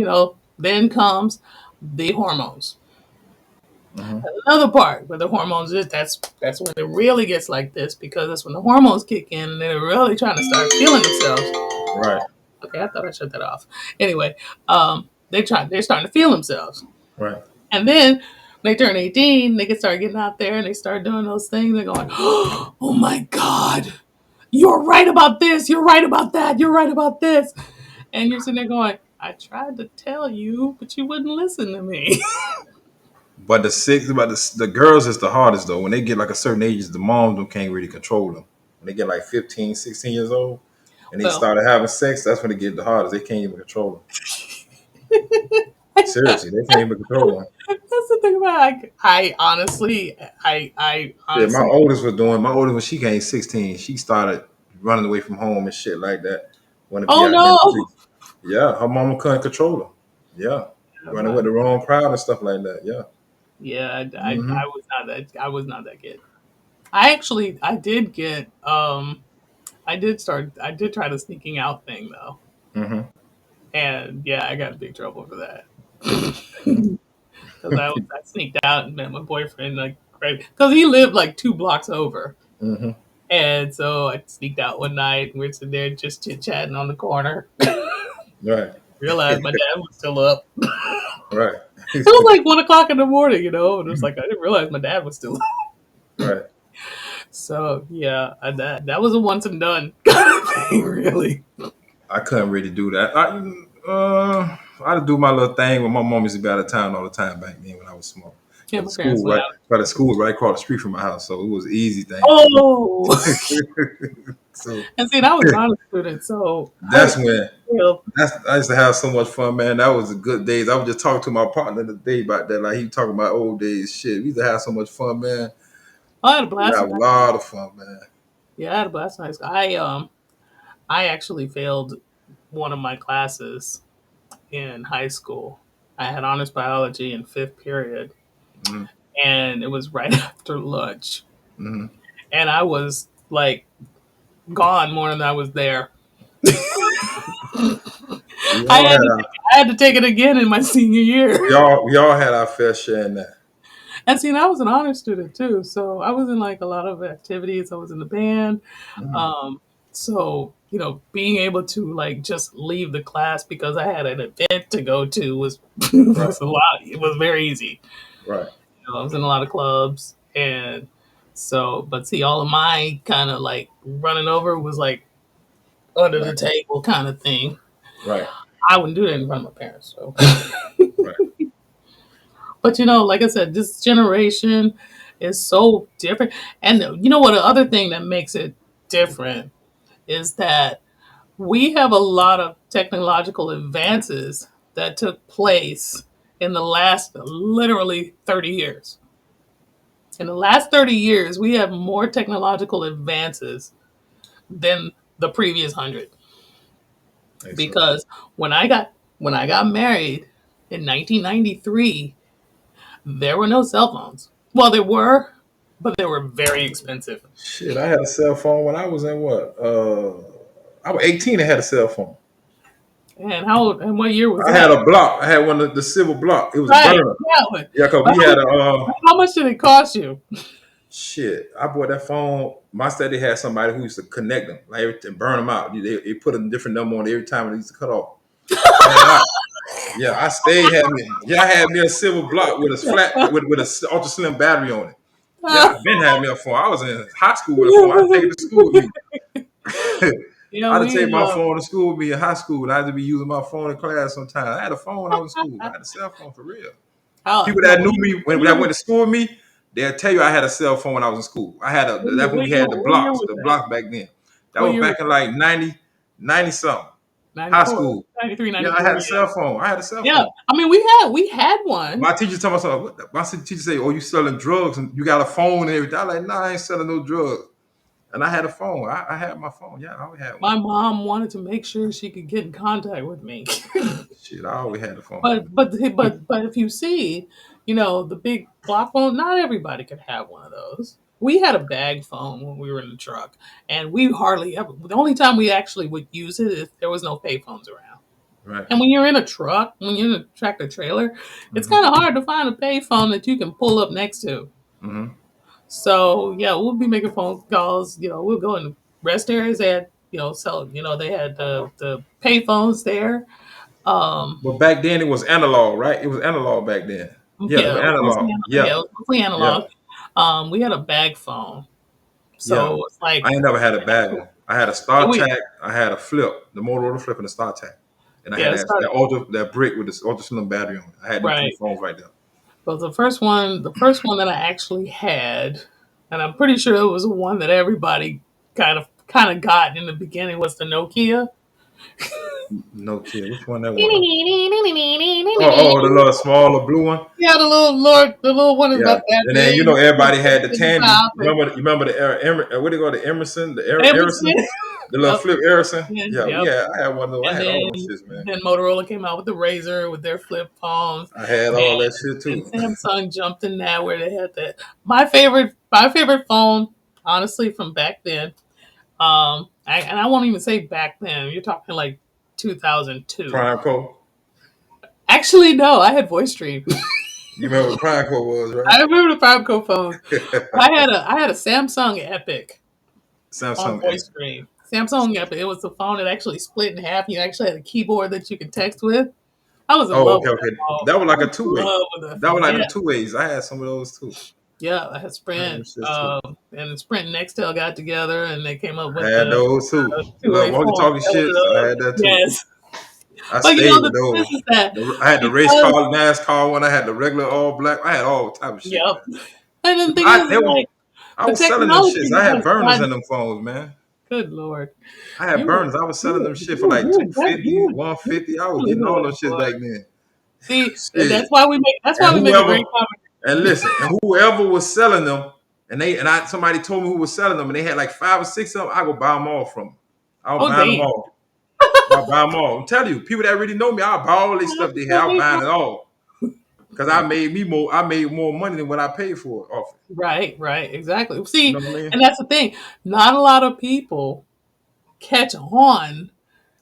then comes the hormones. Hmm. Another part where the hormones is that's when it really gets like this because that's when the hormones kick in and they're really trying to start feeling themselves. Right. Okay, I thought I shut that off. Anyway, they're starting to feel themselves. Right. And then when they turn 18, they can start getting out there and they start doing those things. They're going, oh my God, you're right about this, you're right about that, you're right about this. And you're sitting there going, I tried to tell you, but you wouldn't listen to me. But the girls is the hardest though. When they get like a certain age, the moms don't can't really control them. When they get like 15, 16 years old, and they Well, started having sex, that's when they get the hardest. They can't even control them. Seriously, they can't even control them. that's the thing about I honestly I Yeah, my honestly oldest was doing. My oldest when she came 16, she started running away from home and shit like that. Want to be oh out there in the no. streets. Yeah, her mama couldn't control her. Yeah, running with the wrong crowd and stuff like that. Yeah. Yeah, Hmm. I was not that kid. I actually I did get I did try the sneaking out thing though. Hmm. And yeah, I got in big trouble for that. Hmm. Because I sneaked out and met my boyfriend like right because he lived like 2 blocks over. Hmm. And so I sneaked out one night and we're sitting there just chit chatting on the corner. Right. Realized my dad was still up. Right. It was like 1 o'clock in the morning, you know, and it was like I didn't realize my dad was still up. Right. So yeah, that was a once and done kind of thing, really. I couldn't really do that. I'd do my little thing when my mom used to be out of town all the time back then when I was small. Yeah, Cause my parents went out. the school was right across the street from my house, so it was an easy thing for me. Oh, So and see, I was an honor student, so I that's when feel I used to have so much fun, man. That was the good days. I was just talking to my partner today about that. Like he talking about old days shit. We used to have so much fun, man. I had a We blast. have a lot of fun, man. Yeah, I had a blast in high school. I actually failed one of my classes in high school. I had honors biology in fifth period, Mm-hmm. and it was right after lunch, Mm-hmm. and I was like gone more than I was there. We all had our I had to take it again in my senior year. we all had our fair share in that. And see, and I was an honor student too, so I was in like a lot of activities. I was in the band, Mm-hmm. um, so you know, being able to like just leave the class because I had an event to go to was Right. was a lot. It was very easy. Right. You know, I was in a lot of clubs, and so, but see, all of my kind of like running over was like under the Right. table kind of thing. Right. I wouldn't do that in front of my parents. So, Right. but you know, like I said, this generation is so different. And you know what? The other thing that makes it different is that we have a lot of technological advances that took place in the last literally 30 years. In the last 30 years, we have more technological advances than the previous 100. Excellent. Because when I got married in 1993, there were no cell phones. Well, there were, but they were very expensive. Shit, I had a cell phone when I was in what? I was 18 and had a cell phone. And how and what year was I had that? a block. I had one of the silver block. It was a Right. burner. Yeah. Yeah, cause But we had a how much did it cost you? shit. I bought that phone. My study had somebody who used to connect them, like and burn them out. They put a different number on it every time it used to cut off. Man, I stayed had me. Yeah, I had me a silver block with a flat with a ultra slim battery on it. Yeah, I've been had me a phone. I was in high school with a phone. I take it to school with me. Yeah, I had to we take my phone to school with me in high school, and I had to be using my phone in class sometimes. I had a phone when I was in school. I had a cell phone for real. People no, that knew me when I went to school with me, they'll tell you I had a cell phone when I was in school. I had that's when we had what year was the that? blocks back then. That What was year was back in that? like 90 something. High 94, school. 93, Yeah, I 94. had a cell phone. I had a cell Yeah. phone. I mean, we had one. My teacher told me something. My teacher say, "Oh, you selling drugs and you got a phone and everything." I like, "Nah, I ain't selling no drugs." And I had a phone. I had my phone. Yeah, I always had one. My mom wanted to make sure she could get in contact with me. Shit, I always had a phone. but if you see, you know, the big block phone, not everybody could have one of those. We had a bag phone when we were in the truck, and we hardly ever. The only time we actually would use it if there was no payphones around. Right. And when you're in a truck, when you're in a tractor trailer, it's Mm-hmm. kind of hard to find a payphone that you can pull up next to. Mm-hmm. So yeah, we'll be making phone calls. You know, we'll go in rest areas. They had, you know, sell. You know, they had the payphones there. Um, But back then it was analog, right? It was analog back then. Yeah, it yeah, was it was analog. mostly, Yeah, yeah, it was mostly yeah, analog. We had a bag phone, yeah. so it's like I ain't never had a bad one. I had a yeah, Star we Tac. I had a flip, the Motorola flip, and the Star Tac. And I had yeah, it started that brick with this ultra slim battery on it. I had them two right. phones right there. But the first one that I actually had, and I'm pretty sure it was one that everybody kind of got in the beginning, was the Nokia. No kid. Which one that was? Oh, the little smaller blue one. Yeah, the little Lord, the little one is Yeah, about that and then big. everybody had the In the Tandy. top and You remember the what do you call the Emerson, the Emerson. Erison, the little Yep, flip Erison. Yeah, yep. I had one of those. I And had then all those shits, man. then Motorola came out with the Razor with their flip phones, I had all that shit and too. Samsung jumped in that where they had that. My favorite phone, honestly, from back then. And I won't even say back then. You're talking like 2002. Prime Co. Actually, no, I had VoiceStream. You remember what Prime Co was, right? I remember the Fiveco phones. I had a Samsung Epic on Samsung Epic. VoiceStream. Samsung Epic. It was the phone that actually split in half. You actually had a keyboard that you could text with. I was in Oh, love okay, with that okay. phone. That was I like a was two in way. love with that That was phone. like Yeah, the two ways. I had some of those too. yeah. I had I had them Sprint, shits too. and Sprint and Nextel got together, and they came up I with had the those too. two-way Look, walkie phone. talkie shits. I had that too. Yes, I but stayed the with thing those. is that I had the race car, because NASCAR one. I had the regular all black. I had all type of shit, yep, man. and the thing I, is they was, like I the was selling them shits. technology I had has burners gotten. in them phones, man. Good lord, I had you burners. I was selling you them shit for you like you that 250, you 150. I was really getting all hood, those shits boy. back then. See, Shit. that's why And we make a whoever great conversation. and listen, and whoever was selling them, somebody told me who was selling them, and they had like 5 or 6 of them. I go buy them all from them. I was Oh buying them damn. all. I buy them all. I'm telling you, people that really know me, I'll buy all this stuff they had. I was buying it all because I made more money than what I paid for it off it. Right, right, exactly. You See, know what I mean? and that's the thing. Not a lot of people catch on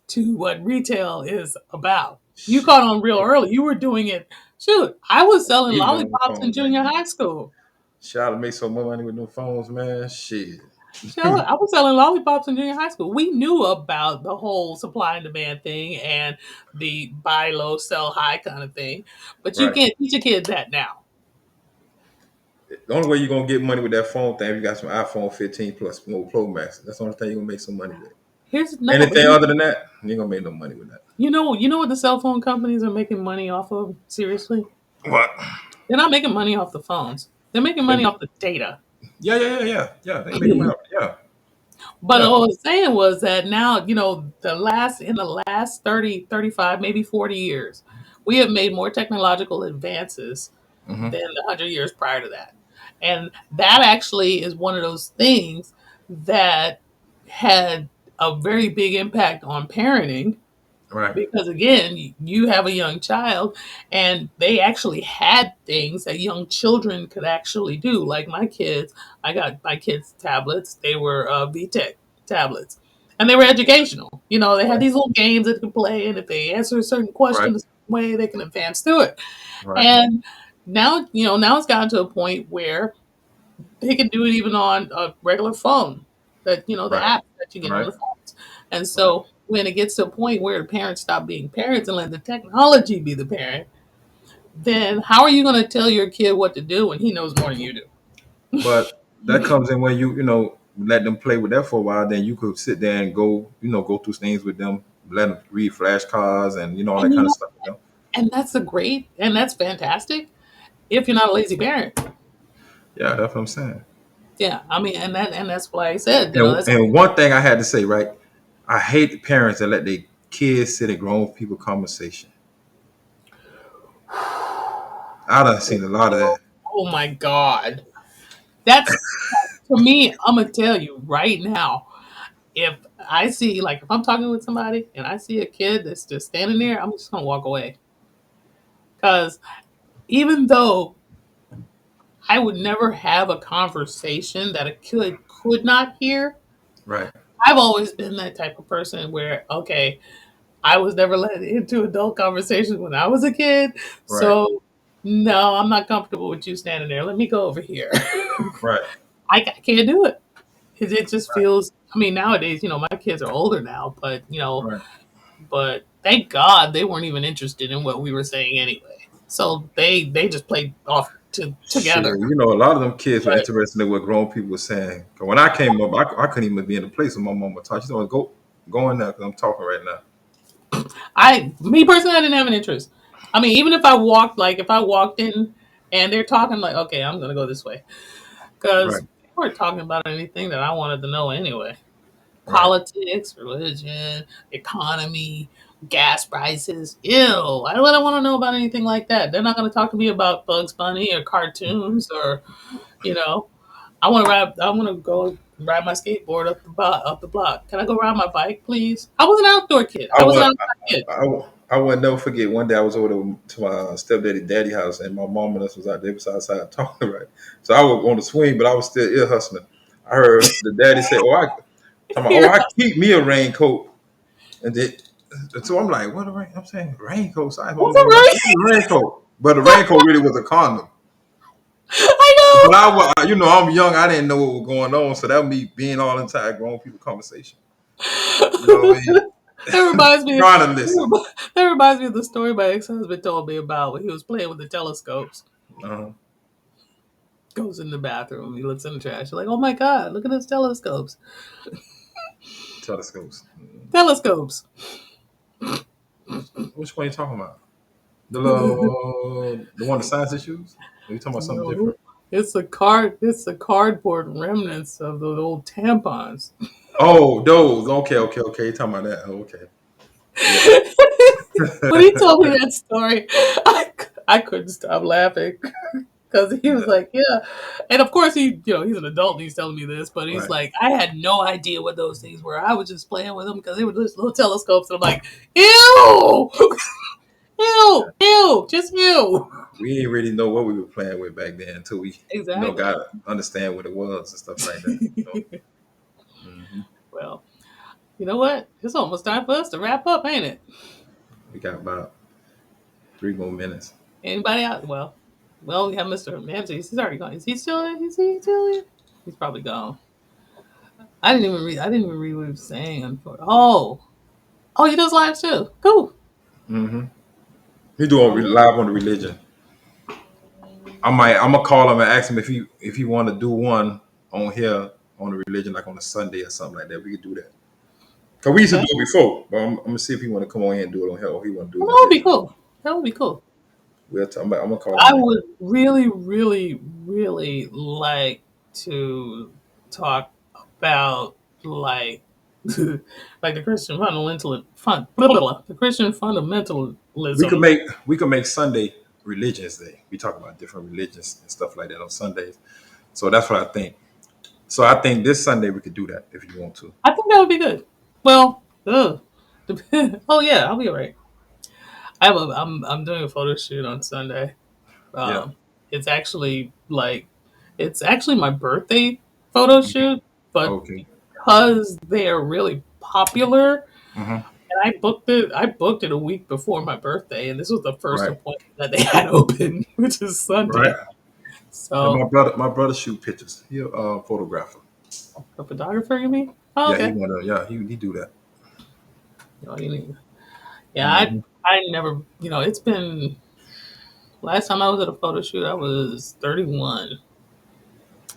to what retail is about. You Shit, caught on real early. You were doing it. Shoot, I was selling eating on the lollipops in phones back junior then. high school. Shout to make some more money with no phones, man. Shit. Shoot, I was selling lollipops in junior high school. We knew about the whole supply and demand thing and the buy low, sell high kind of thing. But you Right. can't teach your kids that now. The only way you're gonna get money with that phone thing, if you got some iPhone 15 plus more Pro Max. That's the only thing you're gonna make some money with. Here's no, but Anything other than that, you ain't gonna make no money with that. you know what the cell phone companies are making money off of? Seriously, What? they're not making money off the phones. They're making money off the data. Yeah. They making money. Yeah, But yeah. what I was saying was that now, in the last 30, 35, maybe 40 years, we have made more technological advances Hmm. than the 100 years prior to that. And that actually is one of those things that had a very big impact on parenting Right. because again you have a young child and they actually had things that young children could actually do like my kids. I got my kids tablets. They were VTech tablets and they were educational. They had Right. these little games that they could play, and if they answer a certain Right. question a certain way they can advance through it. Right. And now it's gotten to a point where they can do it even on a regular phone. That the Right. apps that you get on Right. the phones. And Right. so when it gets to a point where the parents stop being parents and let the technology be the parent, then how are you going to tell your kid what to do when he knows more than you do? But that comes in when you let them play with that for a while. Then you could sit there and go through things with them, let them read flashcards and all And that kind of stuff. and that's a great and that's fantastic if you're not a lazy parent. Yeah, that's what I'm saying. Yeah, I mean, and that's why I said, And, that's and one thing I had to say, right? I hate the parents that let their kids sit in grown people conversation. I done seen a lot of that. oh my god, that's for me. I'm gonna tell you right now. If I see, like, if I'm talking with somebody and I see a kid that's just standing there, I'm just gonna walk away. Because even though I would never have a conversation that a kid could not hear, Right. I've always been that type of person where, okay, I was never let into adult conversations when I was a kid. Right. So, no, I'm not comfortable with you standing there. Let me go over here. Right. I can't do it. Because it just feels, I mean, nowadays, my kids are older now, Right. but thank God they weren't even interested in what we were saying anyway. So they just played off Shit, together. a lot of them kids were But interested in what grown people were saying. 'Cause when I came up, I couldn't even be in the place where my mom would talk. She said, go in there because I'm talking right now. me personally, I didn't have an interest. I mean, even if I walked in, and they're talking like, okay, I'm gonna go this way because Right. they weren't talking about anything that I wanted to know anyway. Right. Politics, religion, economy, gas prices. Ew, I don't want to know about anything like that. They're not going to talk to me about Bugs Bunny or cartoons or, you know, I want to ride. I want to go ride my skateboard up the block. Can I go ride my bike, please? I was an outdoor kid. I I was an was outdoor kid. I would never forget one day I was over to my stepdaddy daddy house and my mom and us was out there was outside talking right. So I was on the swing, but I was still ear hustling. I heard the daddy say, Here, I keep me a raincoat. And then, so I'm like, what a rain? I'm saying raincoat. So I that's don't all know right. what a raincoat. But the raincoat really was a condom. But I I'm young. I didn't know what was going on. So that was me being all inside grown people conversation. You know what I mean? know. That reminds me. Trying to listen. That reminds me of the story my ex-husband told me about when he was playing with the telescopes. Uh-huh. Goes in the bathroom. He looks in the trash. Like, oh my god, look at those telescopes. Telescopes. Telescopes. Which one are you talking about? The little, the one the science issues? Are you talking about something No, different? it's a card. It's the cardboard remnants of the old tampons. Oh, those. Okay. You talking about that? Oh, okay. Yeah. When he told me that story, I couldn't stop laughing because he was Yeah. like, "Yeah," and of course he's an adult and he's telling me this, but he's Right. like, "I had no idea what those things were. I was just playing with them because they were just little telescopes." And I'm like, "Ew, ew, ew, just ew." We didn't really know what we were playing with back then until we, got Exactly. to understand what it was and stuff like that. Hmm. Well, you know what? It's almost time for us to wrap up, ain't it? We got about 3 more minutes. Anybody out? Well, we have Mr. Mantis. He's already gone. Is he still in? Is he still in? He's probably gone. I didn't even read. I didn't even read what he was saying. Oh, he does live too. Cool. Hmm. He doing Oh, live on the religion. I'm gonna call him and ask him if he want to do one on here on the religion like on a Sunday or something like that. We could do that. Cause we used to do okay. it before, but I'm gonna see if he want to come on here and do it on here or he want to do Well, it that on would be his. cool. That would be cool. I'm gonna call I him. would really, really, really like to talk about like like the Christian the Christian fundamentalism. We could make Sunday religions day. We talk about different religions and stuff like that on Sundays. So that's what I think. So I think this Sunday we could do that if you want to. I think that would be good. Well, oh yeah, I'll be alright. I'm doing a photo shoot on Sunday. Yeah. Um, it's actually like it's actually my birthday photo shoot, but Okay. because they are really popular, Hmm. and I booked it a week before my birthday, and this was the first Right. appointment that they had open, which is Right. Sunday. And So my brother shoot pictures. He a photographer. a photographer, you mean? Oh, Yeah, okay. he do that. No, you need, yeah, Hmm. I never, it's been last time I was at a photo shoot, I was 31,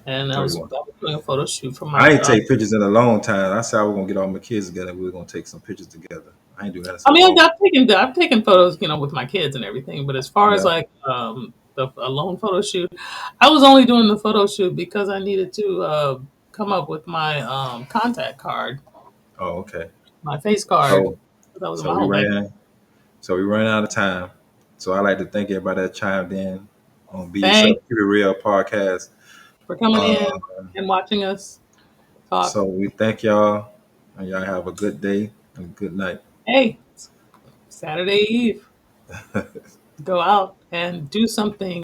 and I was 31. doing a photo shoot for my I ain't daughter. take pictures in a long time. I said I was gonna get all my kids together. We were gonna take some pictures together. I ain't do that in I so mean, long. I've taken photos, with my kids and everything. But as far as Yeah. like a lone photo shoot, I was only doing the photo shoot because I needed to come up with my contact card, Oh, okay. my face card. So That was so my we whole thing. ran so we ran out of time. So I like to thank everybody that chimed in on Be Yourself, Thanks Keep It Real podcast. for coming Uh, in and watching us talk. so we thank y'all and y'all have a good day and a good night. Hey, Saturday Eve, go out and do something